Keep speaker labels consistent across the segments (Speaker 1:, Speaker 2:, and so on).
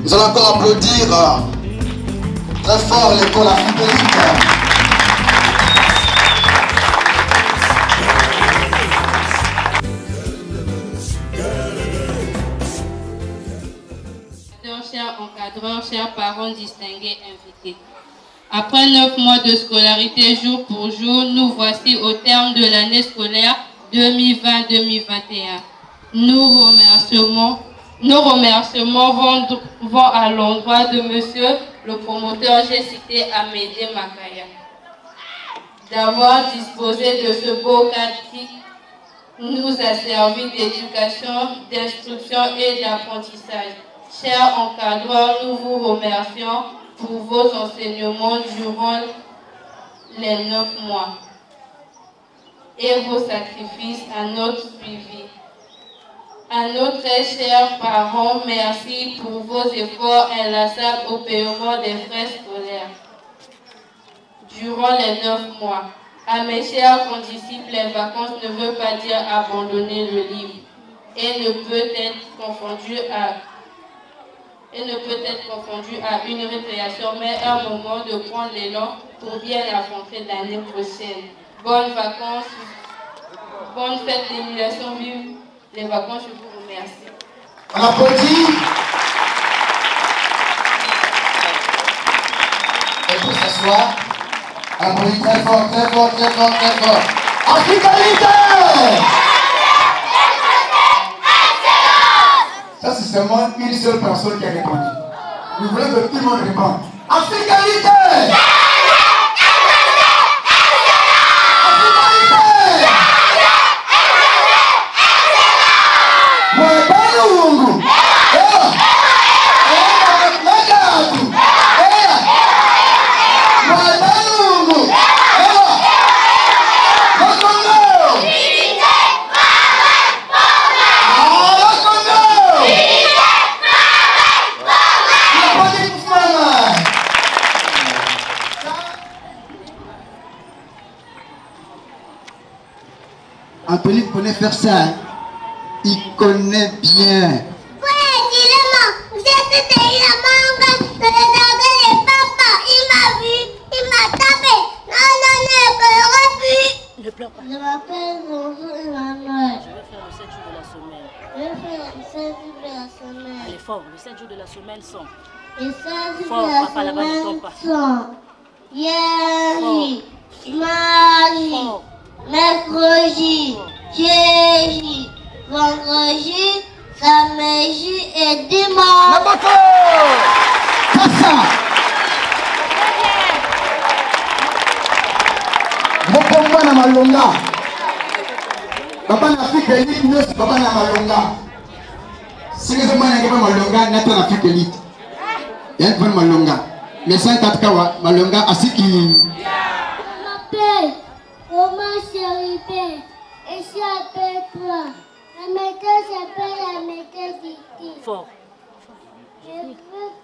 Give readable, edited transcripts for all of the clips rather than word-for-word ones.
Speaker 1: Nous allons encore applaudir très fort l'école africaine.
Speaker 2: Chers encadreurs, chers parents distingués invités. Après 9 mois de scolarité jour pour jour, nous voici au terme de l'année scolaire 2020-2021. Nos remerciements vont à l'endroit de monsieur le promoteur, j'ai cité Amédée Makaya, d'avoir disposé de ce beau cadre qui nous a servi d'éducation, d'instruction et d'apprentissage. Chers encadreurs, nous vous remercions pour vos enseignements durant les 9 mois et vos sacrifices à notre suivi. À nos très chers parents, merci pour vos efforts inlassables au paiement des frais scolaires durant les 9 mois. À mes chers condisciples, les vacances ne veulent pas dire abandonner le livre et ne peut être confondu à une récréation, mais un moment de prendre l'élan pour bien affronter l'année prochaine. Bonnes vacances, bonne fête d'émulation, vive les vacances, je vous remercie.
Speaker 1: On applaudit. Et pour s'asseoir, on applaudit très fort, très fort, très fort, très fort. Africanité! Ça, c'est seulement une seule personne qui a répondu. Nous voulons que tout le monde réponde. Africanité! Anthony connaît faire ça, hein? Il connaît bien.
Speaker 3: Oui, dis-le-moi, j'ai été la mangue de regarder les papas. Il m'a vu, il m'a tapé. Non, que ne pleure pas. Je m'appelle Bonjour Emmanuel.
Speaker 4: Je vais faire le 7 jours de la semaine.
Speaker 3: Je vais faire le 7 jours de la semaine.
Speaker 4: Allez, fort, le 7 jours de la semaine sont.
Speaker 3: Les 7 jours
Speaker 4: Fort,
Speaker 3: de la
Speaker 4: papa, là-bas, ne tombe pas.
Speaker 3: semaine sont Yeri, Marie, mercredi, jeudi, vendredi, samedi et dimanche.
Speaker 1: La bateau! Passa! Mokomba na malonga. Papa na Afrique élite, nous papa na malonga. Si les hommes n'ont pas malonga, n'attend la Afrique élite. Il y a une bonne malonga. Mais ça, Tatkawa, malonga, asiki.
Speaker 3: Je m'appelle Romain Chéribé. Et je suis avec toi. La méthode s'appelle la méthode d'Iki.
Speaker 4: Fort.
Speaker 3: Je veux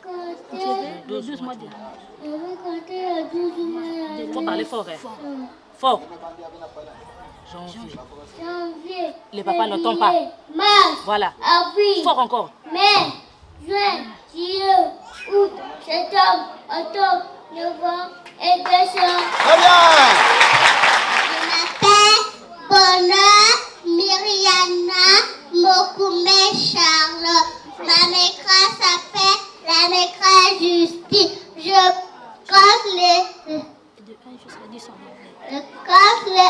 Speaker 3: compter
Speaker 4: Le 12 mois.
Speaker 3: Je veux compter le 12 mois.
Speaker 4: Il faut parler fort, hein. Fort. Janvier.
Speaker 3: Janvier.
Speaker 4: Les papas n'entendent pas.
Speaker 3: Mars.
Speaker 4: Voilà.
Speaker 3: Avril.
Speaker 4: Fort encore.
Speaker 3: Mai. Juin. Juillet. Août. Septembre. Octobre. Novembre. Et décembre.
Speaker 1: Très bien!
Speaker 3: Je m'appelle Bonheur Myriana Mokoumé Charlotte. Ma maîtresse s'appelle la maîtresse Justine. Je compte les... Je compte les 1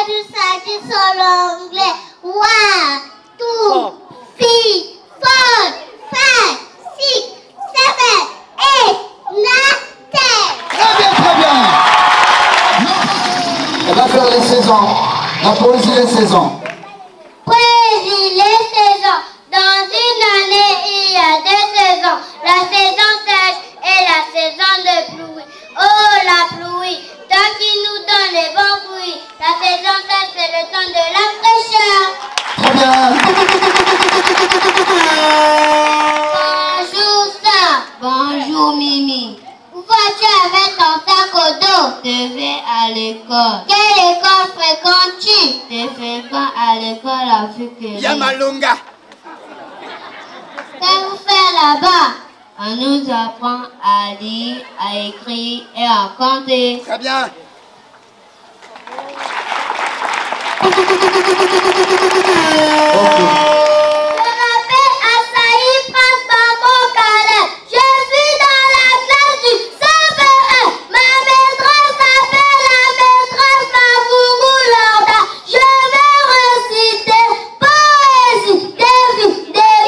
Speaker 3: jusqu'à 10 en anglais. 1, 2, 3, 4, 5, 6, 7, 8, 9, 10.
Speaker 1: Très bien, très bien! On va faire les saisons. La poésie des saisons.
Speaker 3: Poésie, les saisons. Dans une année, il y a 2 saisons. La saison sèche et la saison de pluie. Oh, la pluie, tant qu'il nous donne les bons fruits. La saison sèche, c'est le temps de la fraîcheur.
Speaker 1: Très bien!
Speaker 3: Bonjour, ça. Bonjour, Mimi. Où vas-tu avec ton sac au dos? Je vais à l'école. Quelle école fréquentes-tu? Je fréquente à l'école Afrique.
Speaker 1: Yamalonga!
Speaker 3: Qu'est-ce que vous faites là-bas? On nous apprend à lire, à écrire et à compter.
Speaker 5: Très bien.
Speaker 3: Je m'appelle Asaï Prince Babo Calais. Je suis dans la classe du CP1. Ma maîtresse s'appelle la maîtresse Mabougou Lorda. Je vais réciter poésie des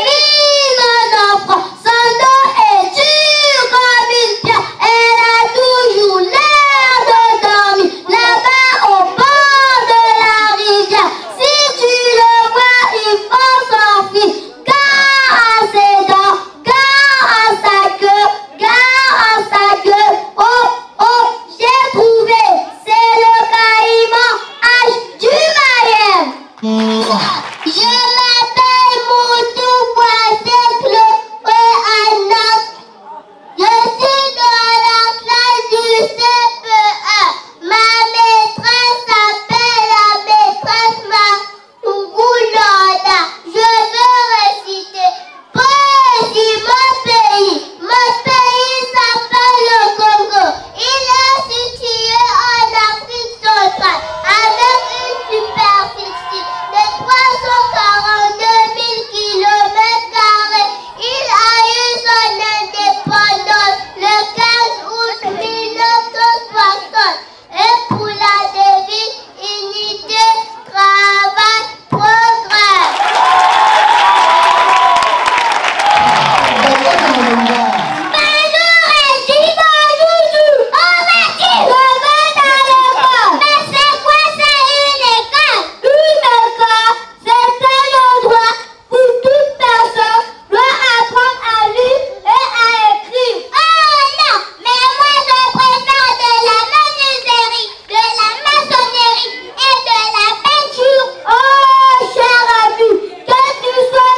Speaker 3: vies mon enfant. Son dos est dur comme une pierre. Elle a toujours l'air de dormir. Là-bas au bord de la rivière. Si tu le vois, il faut s'enfuir. Gare à ses dents, gare à sa queue, gare à sa gueule. Oh, oh, j'ai trouvé, c'est le caïman H du Mayenne. Je m'appelle Moutou Boisé-Clou et Anak. Je suis dans la classe du CP1. Ma maîtresse s'appelle la maîtresse Mabougou-Lorda. Je veux réciter poésie mon pays. Mon pays s'appelle le Congo. Il est situé en Afrique centrale avec une superficie de 342 000 km². Il a eu son indépendance le 15 août 1960. Et pour la devise unité, travail, progrès. Bonjour Régis, bonjour Jou. On m'a dit je veux dans l'école. Mais c'est quoi ça une école? Une école, c'est un endroit où toute personne doit apprendre à lire et à écrire. Oh non, mais moi je préfère de la menuiserie, de la maçonnerie et de la peinture. Oh cher ami, que tu sois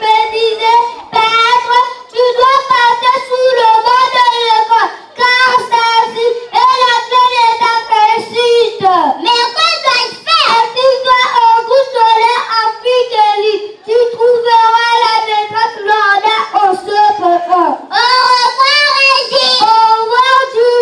Speaker 3: médisé, peintre, tu dois passer sous le banc de l'école, car celle-ci est la clé de ta réussite. Mais quoi dois-je faire? Applique-toi un coup solaire en Piqueli. Tu trouveras la maîtresse Lorda au CP1. Au revoir Régis. Au revoir Dieu.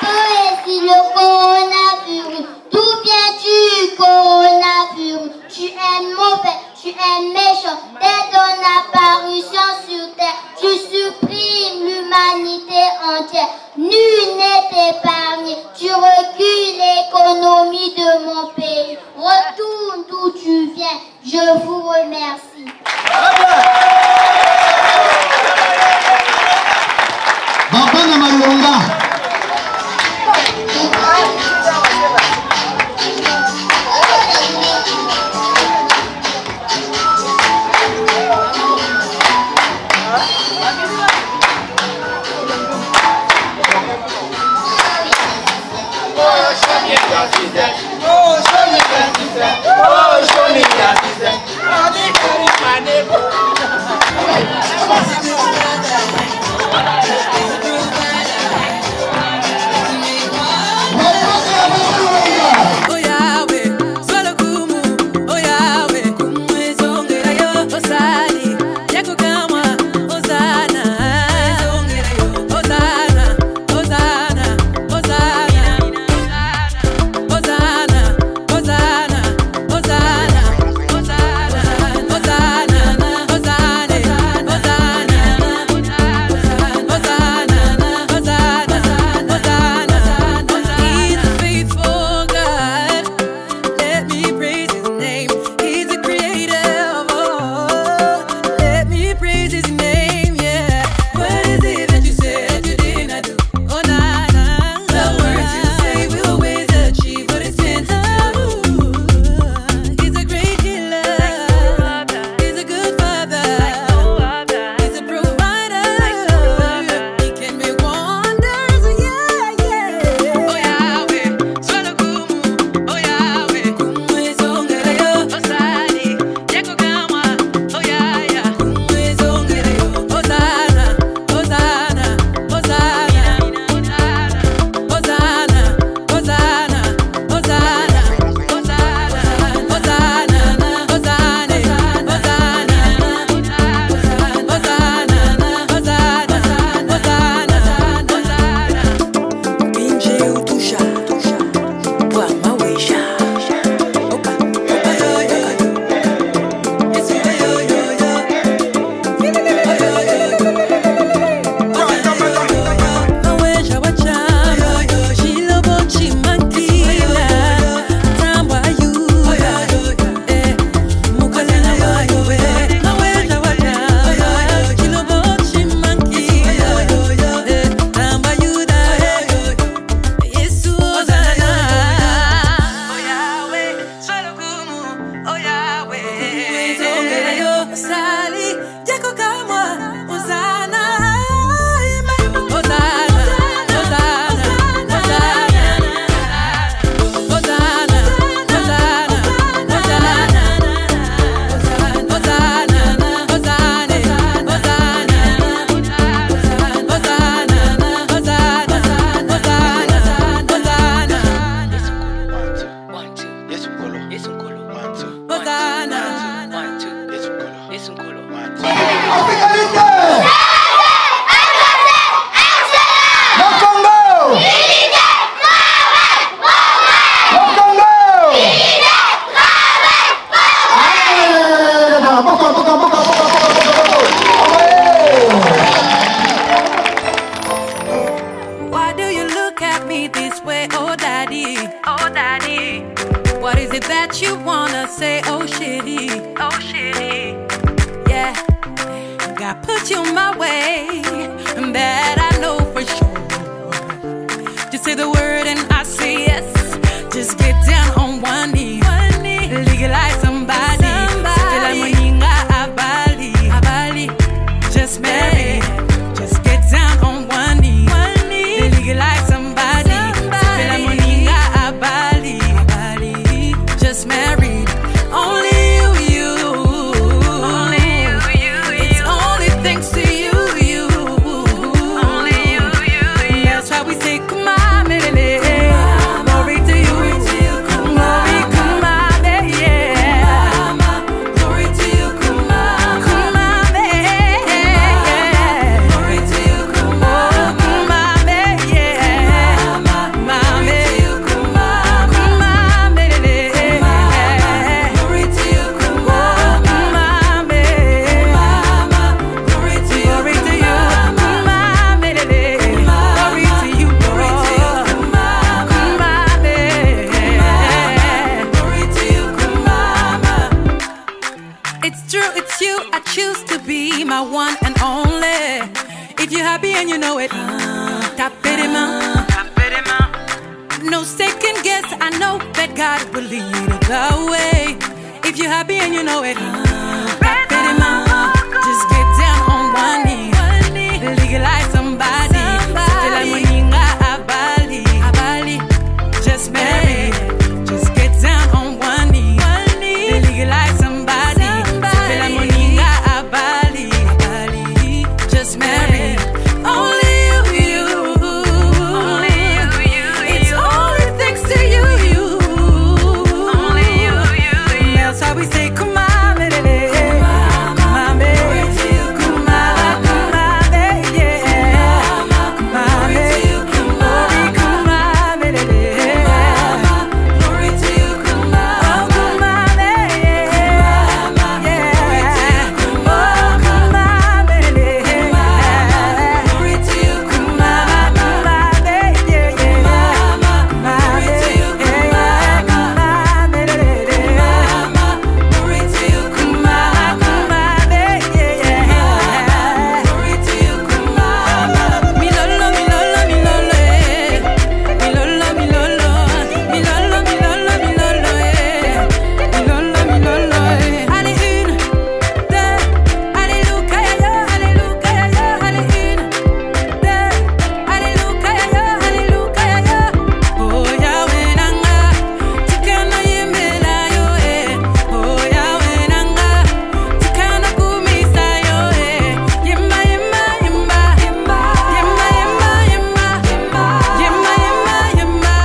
Speaker 3: Poésie, le coronavirus. D'où viens-tu, coronavirus? Tu es mauvais, tu es méchant. Dès ton apparition sur terre, tu supprimes l'humanité entière. Nul n'est épargné. Tu recules l'économie de mon pays. Retourne d'où tu viens. Je vous remercie.
Speaker 1: Baba na Malonga.
Speaker 5: Oh, Sali, Diego Kamwa, Hosanna. Why do you look at me this way, oh daddy? Oh daddy. What is it that you wanna say, oh shitty? Oh shitty. Yeah, God put you my way, and that I know for sure. Just say the word and I say yes. Just get down on one knee. Legalize somebody. Just marry. Just get down on one knee. Legalize somebody. Just married. Only you. Only you. It's only thanks to you. Only you. That's why we say, come on, melele. Glory to you. Glory, come on, yeah. Glory to you, come on, yeah. Glory to you, come on, yeah. Glory to you, come on, melele. Glory to you, come on, glory to you, melele. Glory to you, glory to you, come on. It's true, it's you. I choose to be my one and only. If you're happy and you know it, tap it in my. No second guess, I know that God will lead the way. If you're happy and you know it, tap it in my. Just get down on one knee. Legalize somebody. Just marry. Just get down on one knee. Legalize somebody. Just marry. Only you. It's only thanks to you. That's how we say, come on, melele. Come on, baby. Come on, baby. Come on, baby. Come on, melele. Glory to you, come on, baby. Yeah. Oh, come on, melele. Glory to you, come on, baby. Yeah. Glory to you, come on, melele. Glory to you, come on, baby. Yeah. Glory to you, come on. Milolo, milolo, milolo, milolo, milolo, milolo, milolo, milolo, milolo, milolo. Allez une, deux, alléluia, alléluia, allez une, deux, alléluia, alléluia. Oh Yahweh nanga, tikana yembela yo Oh Yahweh nanga, tikana kumisa yo Yemba, yemba, yemba, yemba, yemba, yemba, yemba, yemba, yemba,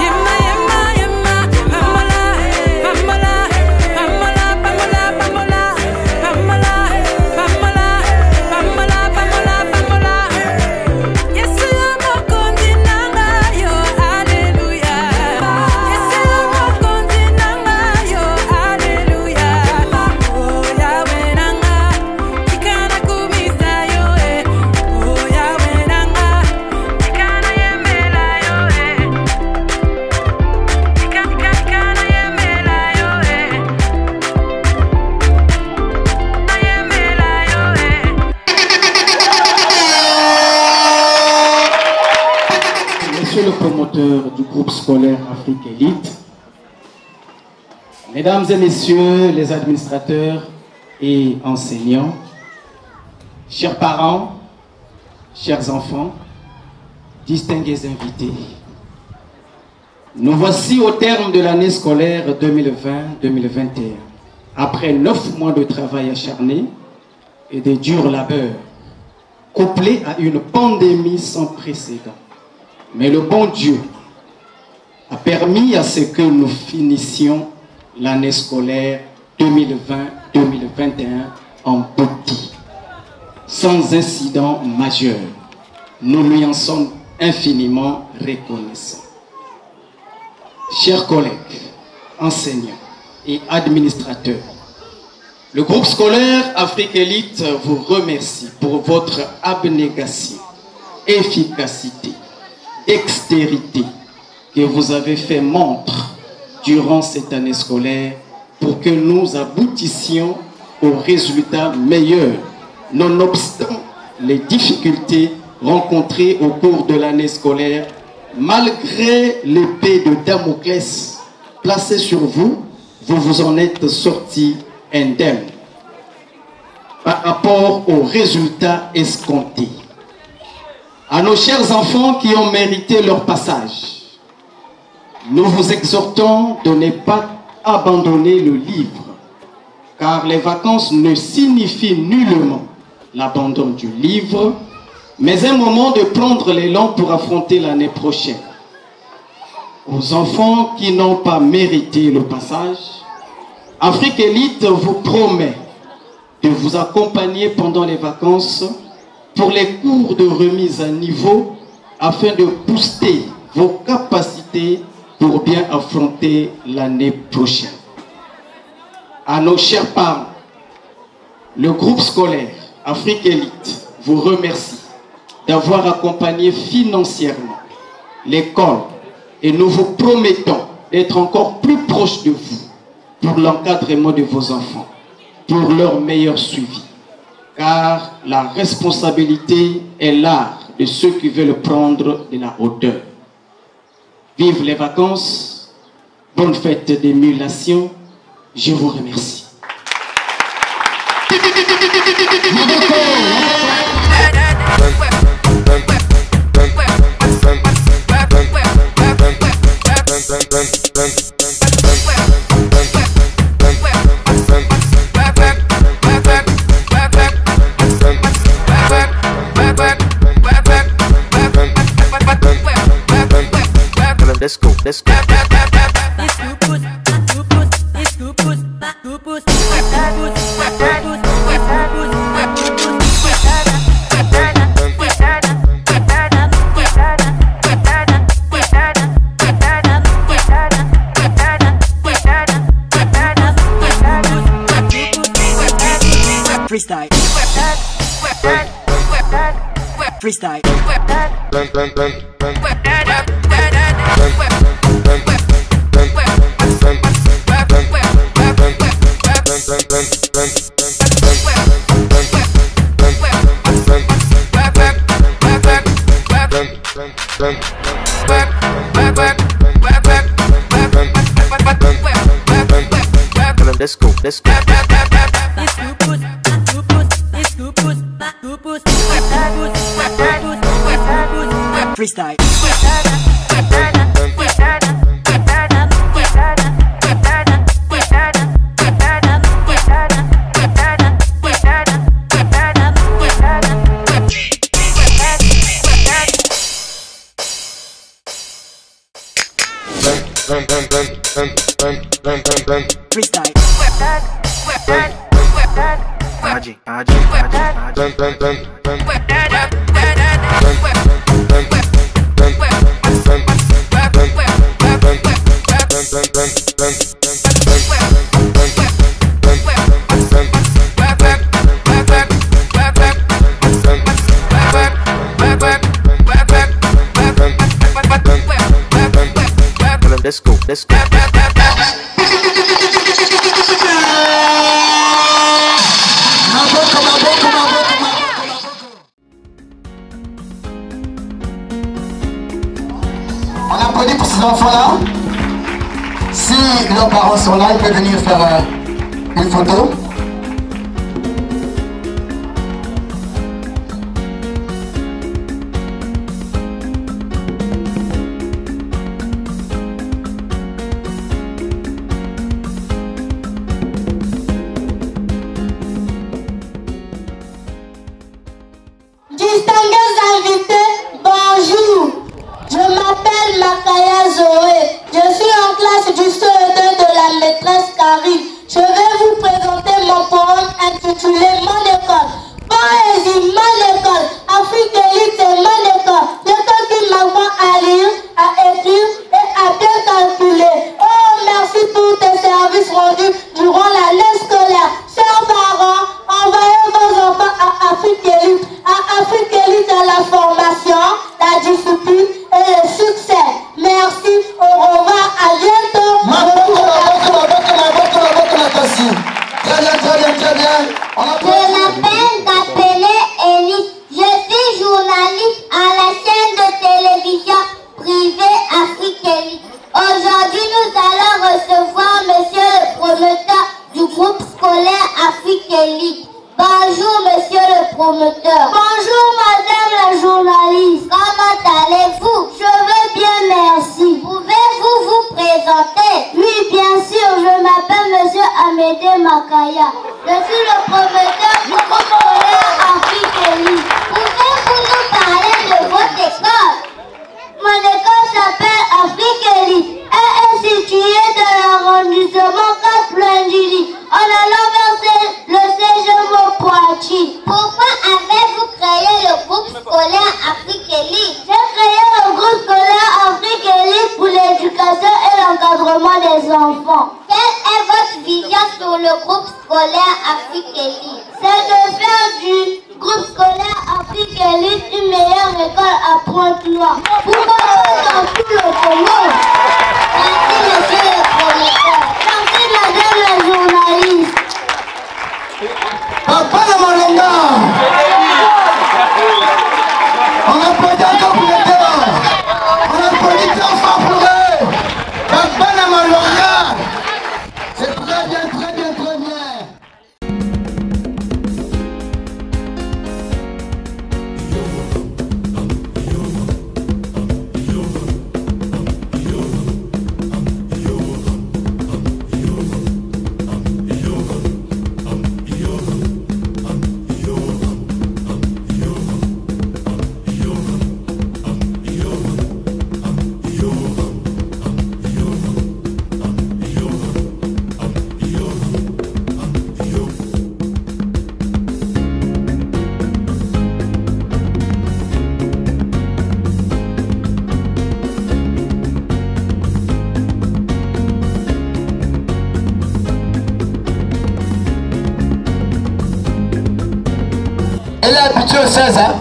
Speaker 5: yemba, yemba, yemba, pamola, pamola, pamola, pamola, pamola, pamola, pamola, pamola, pamola, pamola. Yesu mokondi nanga yo, hallelujah. Yesu mokondi nanga yo, hallelujah. Oh Yahweh nanga, tikana kumisa yo Oh Yahweh nanga, tikana yembela yo tikana yembela yo
Speaker 6: Monsieur le promoteur du groupe scolaire Afrique Élite, Mesdames et Messieurs les administrateurs et enseignants, chers parents, chers enfants, distingués invités, nous voici au terme de l'année scolaire 2020-2021. Après 9 mois de travail acharné et de durs labeurs, couplés à une pandémie sans précédent. Mais le bon Dieu a permis à ce que nous finissions l'année scolaire 2020-2021 en beauté, sans incident majeur. Nous lui en sommes infiniment reconnaissants. Chers collègues, enseignants et administrateurs, le groupe scolaire Afrique Élite vous remercie pour votre abnégation, efficacité, dextérité que vous avez fait montre durant cette année scolaire pour que nous aboutissions aux résultats meilleurs, nonobstant les difficultés rencontrées au cours de l'année scolaire, malgré l'épée de Damoclès placée sur vous, vous vous en êtes sortis indemne par rapport aux résultats escomptés. À nos chers enfants qui ont mérité leur passage, nous vous exhortons de ne pas abandonner le livre, car les vacances ne signifient nullement l'abandon du livre, mais un moment de prendre l'élan pour affronter l'année prochaine. Aux enfants qui n'ont pas mérité le passage, Afrique Élite vous promet de vous accompagner pendant les vacances pour les cours de remise à niveau afin de booster vos capacités pour bien affronter l'année prochaine. À nos chers parents, le groupe scolaire Afrique Élite vous remercie d'avoir accompagné financièrement l'école et nous vous promettons d'être encore plus proches de vous pour l'encadrement de vos enfants, pour leur meilleur suivi. Car la responsabilité est l'art de ceux qui veulent prendre de la hauteur. Vive les vacances, bonne fête d'émulation, je vous remercie.
Speaker 7: Let's go, let's go.
Speaker 8: Freestyle. Freestyle.
Speaker 7: Let's go, let's go.
Speaker 8: Freestyle. Freestyle.
Speaker 7: Aji, Aji, Aji, Let's go, let's go.
Speaker 1: On applaudit pour ces enfants-là. Si leurs parents sont là, ils peuvent venir faire une photo.
Speaker 3: Distingués invités, bonjour. Je m'appelle Makaya Zoé. Je suis en classe du CE2 de la maîtresse Karine. Je vais vous présenter mon poème intitulé Mon école. Poésie, mon école. Afrique élite, c'est mon école. L'école qui m'apprend à lire, à écrire et à bien calculer. Oh, merci pour tes services rendus durant l'année scolaire. Chers parents, envoyez vos enfants à Afrique élite. À Afrique élite, à la formation, la discipline et le succès. Merci, au revoir, à bientôt.
Speaker 1: Très bien.
Speaker 3: Je m'appelle Gapele Elie. Je suis journaliste à la chaîne de télévision privée Afrique Élite. Aujourd'hui, nous allons recevoir monsieur le promoteur du groupe scolaire Afrique Élite. Bonjour monsieur le promoteur. Bonjour madame la journaliste. Comment allez-vous? Je vais bien, merci. Pouvez-vous vous présenter? Oui, bien sûr, je m'appelle monsieur Amédée Makaya. Je suis le promoteur du groupe scolaire Afrique Élite. Pouvez-vous nous parler de votre école? Mon école s'appelle Afrique Élite. Elle est située dans l'arrondissement 4 Plaindili, en allant vers le CGMO Poitiers. Pourquoi avez-vous créé le groupe scolaire Afrique Élite? J'ai créé le groupe scolaire Afrique Élite pour l'éducation et l'encadrement des enfants. Quelle est votre vision sur le groupe scolaire Afrique Élite? C'est de faire du groupe scolaire Afrique Élite une meilleure école à Pointe-Noire. Pour dans tout le Congo. Merci monsieur le promoteur. Merci madame la journaliste.
Speaker 1: Papa de Malonga. On applaudit encore pour les deux. On applaudit très fort pour eux. Papa de Malonga. C'est très bien, très bien, très bien. Elle est habituée au 16 ans.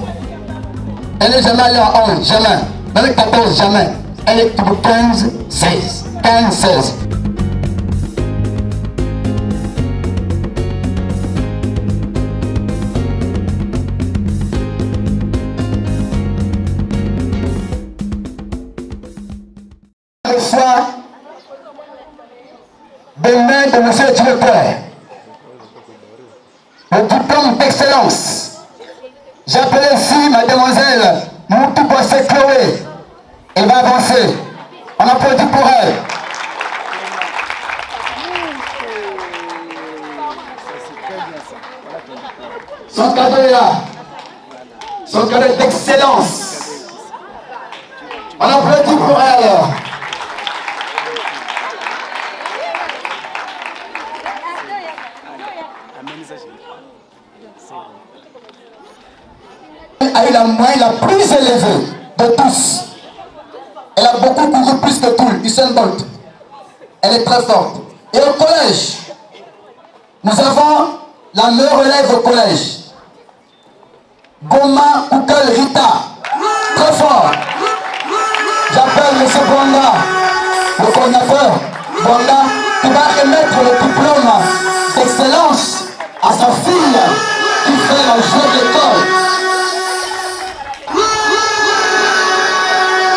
Speaker 1: Elle n'est jamais allée en 11, jamais. Dans le 14, jamais. Elle est pour 15, 16. 15, 16. Reçoit des mains de monsieur le directeur le diplôme d'excellence. J'appelle ici mademoiselle Moutou Bossé Chloé. Elle va avancer. On applaudit pour elle. Son cadeau est là. Son cadeau d'excellence. On applaudit pour elle. Elle a eu la moyenne la plus élevée de tous. Elle a beaucoup couru plus que tout. Usain Bolt. Elle est très forte. Et au collège, nous avons la meilleure élève au collège. Goma Koukal Rita. Très fort. J'appelle M. Bonga, le coordinateur Bonga, qui va remettre le diplôme d'excellence à sa fille qui fait la joie de l'école.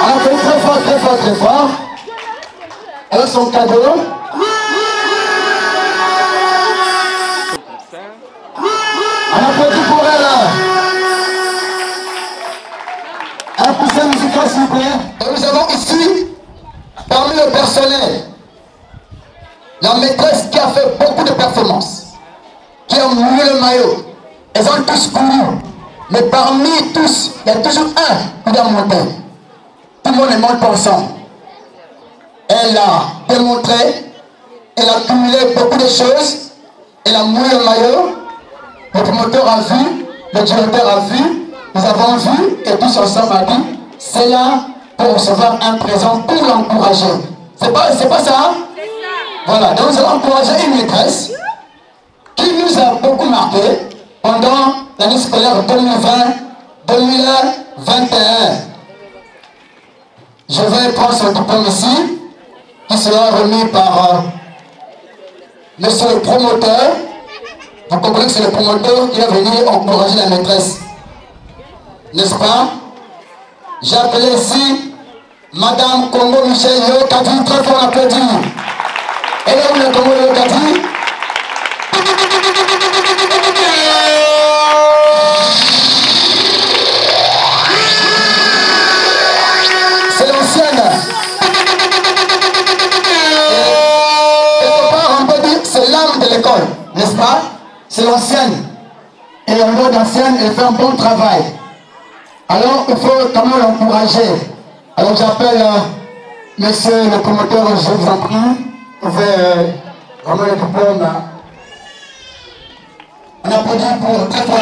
Speaker 1: On a fait très fort, très fort, très fort. Elle a son cadeau. On applaudit pour elle. Un coussin musical s'il vous plaît. Et nous avons ici, parmi le personnel, la maîtresse qui a fait beaucoup de performances, qui a mouillé le maillot. Elles ont tous couru. Mais parmi tous, il y a toujours un qui doit monter. Tout le monde ne monte pas ensemble. Elle a démontré, elle a cumulé beaucoup de choses, elle a mouillé le maillot, le promoteur a vu, le directeur a vu, nous avons vu, et tous ensemble a dit, c'est là pour recevoir un présent pour l'encourager. C'est pas ça? Voilà, donc nous allons encourager une maîtresse qui nous a beaucoup marqué pendant l'année scolaire 2020-2021. Je vais prendre son diplôme ici, qui sera remis par monsieur le promoteur. Vous comprenez que c'est le promoteur qui va venir encourager la maîtresse. N'est-ce pas? J'ai appelé ici Madame Congo Michel Yokadi, très fort applaudi. Elle est où le Congo Yokadi? C'est l'ancienne. Quelque part, on peut dire que c'est l'âme de l'école, n'est-ce pas? C'est l'ancienne. Et en dehors d'ancienne, elle fait un bon travail. Alors, il faut quand même l'encourager. Alors, j'appelle monsieur le promoteur, je vous en prie. Vous pouvez remettre le diplôme. On applaudit pour très fort.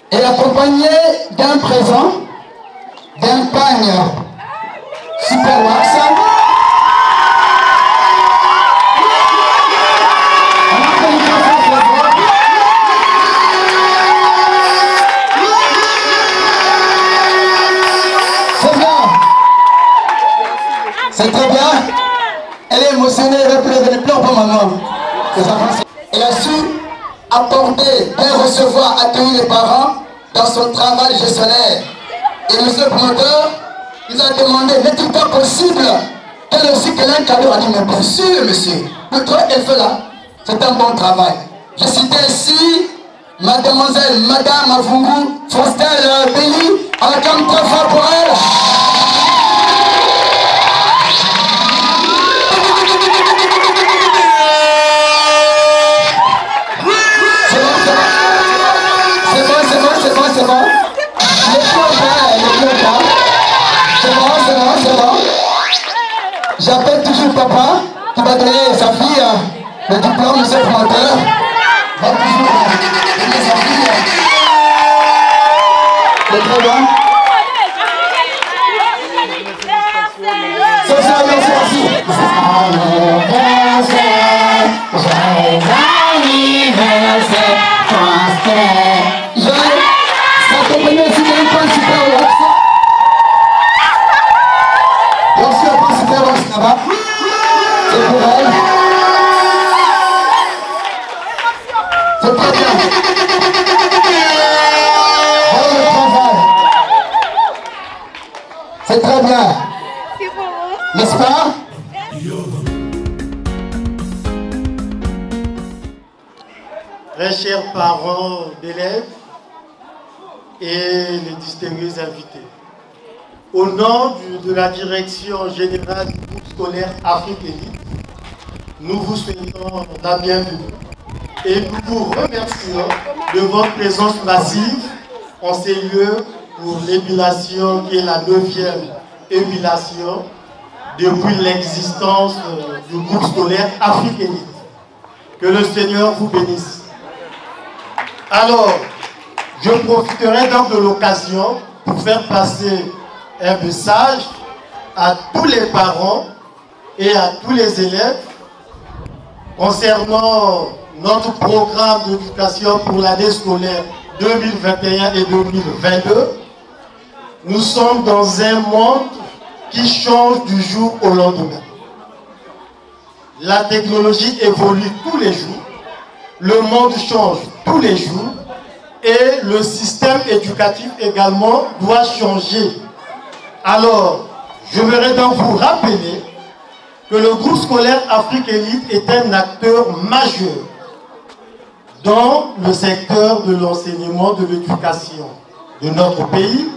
Speaker 1: Et accompagné d'un présent, d'un pagne Super Wax. C'est bien. C'est très bien. Elle est émotionnée, elle pleure pas maman. Elle a su apporter, bien recevoir, accueillir les parents dans son travail gestionnaire. Et monsieur le promoteur nous a demandé, n'est-il pas possible qu'elle aussi qu'elle ait un cadeau? A dit, mais bien sûr, monsieur. Le travail qu'elle fait là, c'est un bon travail. Je citais ici mademoiselle, madame Avungu, Faustel Belli, on acclame très fort pour elle. C'est bon. C'est bon. J'appelle toujours papa qui va donner sa fille le diplôme de ce promoteur. Va toujours donner sa fille. C'est très bon. C'est ça, merci. C'est pour elle. C'est très bien. Voilà le travail. C'est très bien. N'est-ce pas?
Speaker 9: Très chers parents d'élèves et les distingués invités. Au nom de la direction générale du groupe scolaire Afrique Élite, nous vous souhaitons la bienvenue et nous vous remercions de votre présence massive en ces lieux pour l'ébullition qui est la 9e ébullition depuis l'existence du groupe scolaire Afrique Élite. Que le Seigneur vous bénisse. Alors, je profiterai donc de l'occasion pour faire passer un message à tous les parents et à tous les élèves concernant notre programme d'éducation pour l'année scolaire 2021 et 2022. Nous sommes dans un monde qui change du jour au lendemain. La technologie évolue tous les jours, le monde change tous les jours et le système éducatif également doit changer. Alors, je voudrais donc vous rappeler que le groupe scolaire Afrique Élite est un acteur majeur dans le secteur de l'enseignement, de l'éducation. de notre pays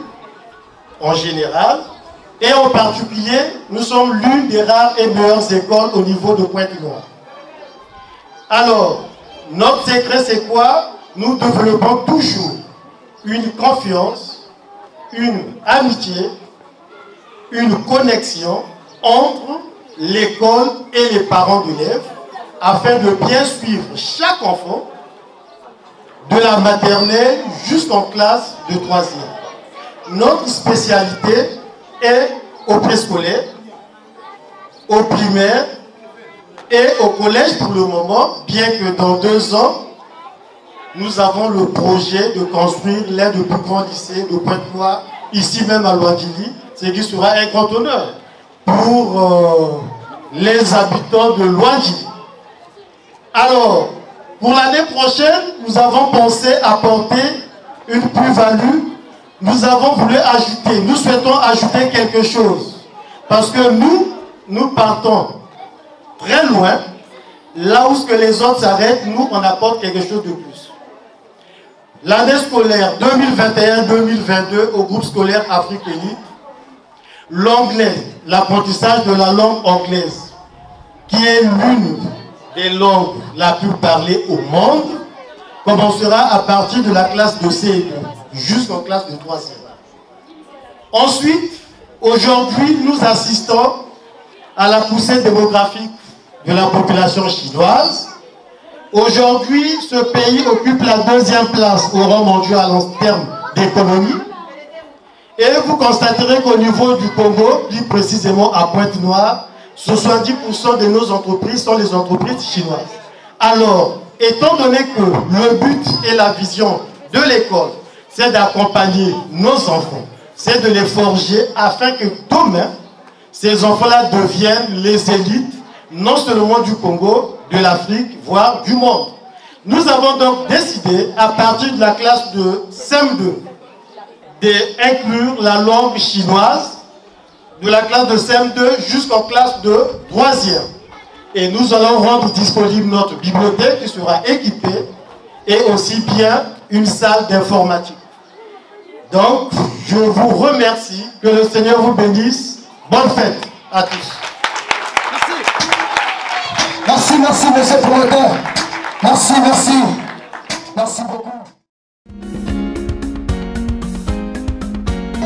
Speaker 9: en général. Et en particulier, nous sommes l'une des rares et meilleures écoles au niveau de Pointe-Noire. Alors, notre secret c'est quoi? Nous développons toujours une confiance, une amitié, une connexion entre l'école et les parents d'élèves afin de bien suivre chaque enfant de la maternelle jusqu'en classe de 3e. Notre spécialité est au préscolaire, au primaire et au collège pour le moment, bien que dans 2 ans, nous avons le projet de construire l'un des plus grands lycées de Pointe-Noire, ici même à Louadjili, ce qui sera un grand honneur pour les habitants de Louadjili. Alors, pour l'année prochaine, nous avons pensé apporter une plus-value. Nous avons voulu ajouter, nous souhaitons ajouter quelque chose. Parce que nous partons très loin. Là où les autres s'arrêtent, nous, on apporte quelque chose de plus. L'année scolaire 2021-2022 au groupe scolaire Afrique Élite, l'anglais, l'apprentissage de la langue anglaise, qui est l'une des langues la plus parlée au monde, commencera à partir de la classe de CE2 jusqu'en classe de 3e. Ensuite, aujourd'hui, nous assistons à la poussée démographique de la population chinoise. Aujourd'hui, ce pays occupe la 2e place au rang mondial en termes d'économie. Et vous constaterez qu'au niveau du Congo, plus précisément à Pointe-Noire, 70% de nos entreprises sont les entreprises chinoises. Alors, étant donné que le but et la vision de l'école, c'est d'accompagner nos enfants, c'est de les forger afin que demain, ces enfants-là deviennent les élites, non seulement du Congo, de l'Afrique, voire du monde. Nous avons donc décidé, à partir de la classe de CM2, d'inclure la langue chinoise, de la classe de CM2 jusqu'en classe de 3e. Et nous allons rendre disponible notre bibliothèque qui sera équipée et aussi bien une salle d'informatique. Donc, je vous remercie. Que le Seigneur vous bénisse. Bonne fête à tous.
Speaker 1: Merci, merci, monsieur le promoteur. Merci, merci. Merci beaucoup.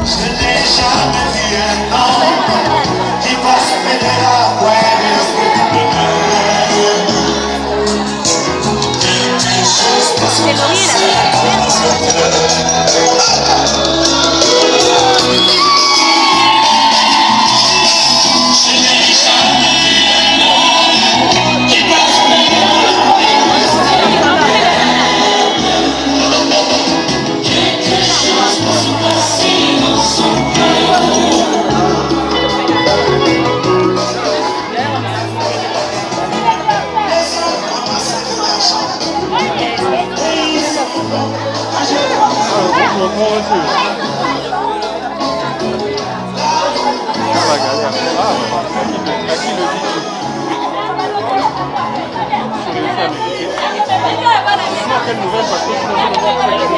Speaker 10: Je n'ai jamais vu un homme qui va se mêler à
Speaker 11: Quelle nouvelle parce que